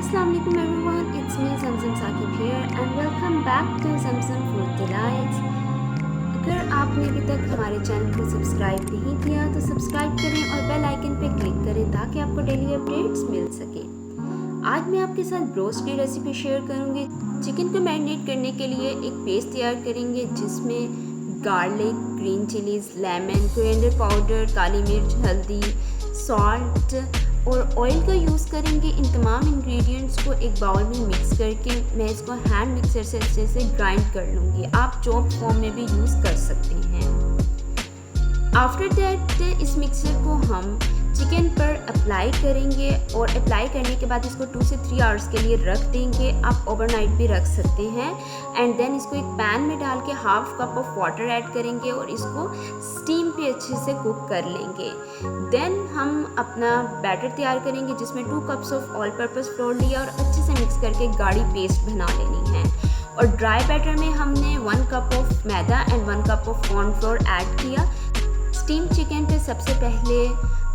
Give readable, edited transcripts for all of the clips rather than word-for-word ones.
Assalamu alaikum everyone, it's me Zamzam Saqib here and welcome back to Zamzam Food Delights। अगर आपने अभी तक हमारे चैनल को सब्सक्राइब नहीं किया तो सब्सक्राइब करें और बेल आइकन पे क्लिक करें ताकि आपको डेली अपडेट्स मिल सके। आज मैं आपके साथ ब्रोस्ट की रेसिपी शेयर करूंगी। चिकन को मैरिनेट करने के लिए एक पेस्ट तैयार करेंगे जिसमें garlic, green chillies, lemon, coriander powder, काली मिर्च, हल्दी, सॉल्ट और ऑयल का यूज़ करेंगे। इन तमाम इंग्रेडिएंट्स को एक बाउल में मिक्स करके मैं इसको हैंड मिक्सर से अच्छे से ग्राइंड कर लूँगी। आप चॉप फॉर्म में भी यूज़ कर सकते हैं। आफ्टर दैट इस मिक्सर को हम चिकन पर अप्लाई करेंगे और अप्लाई करने के बाद इसको 2 से 3 आवर्स के लिए रख देंगे। आप ओवरनाइट भी रख सकते हैं। एंड देन इसको एक पैन में डाल के half cup of water add करेंगे और इसको स्टीम पे अच्छे से कुक कर लेंगे। देन हम अपना बैटर तैयार करेंगे जिसमें 2 cups of all purpose floor लिया और अच्छे से मिक्स करके गाढ़ी पेस्ट बना लेनी है। और ड्राई बैटर में हमने 1 cup of maida and 1 cup of cornflour add किया। स्टीम चिकन पे सबसे पहले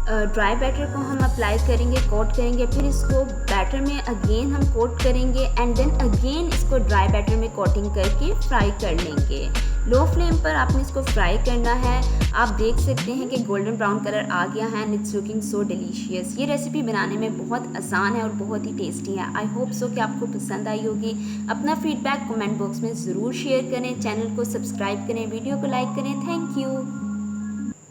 ड्राई बैटर को हम अप्लाई करेंगे, कोट करेंगे, फिर इसको बैटर में अगेन हम कोट करेंगे एंड देन अगेन इसको ड्राई बैटर में कोटिंग करके फ्राई कर लेंगे। लो फ्लेम पर आपने इसको फ्राई करना है। आप देख सकते हैं कि गोल्डन ब्राउन कलर आ गया है and it's looking so delicious. ये रेसिपी बनाने में बहुत आसान है और बहुत ही टेस्टी है। आई होप सो कि आपको पसंद आई होगी। अपना फीडबैक कमेंट बॉक्स में ज़रूर शेयर करें, चैनल को सब्सक्राइब करें, वीडियो को लाइक करें। Thank you.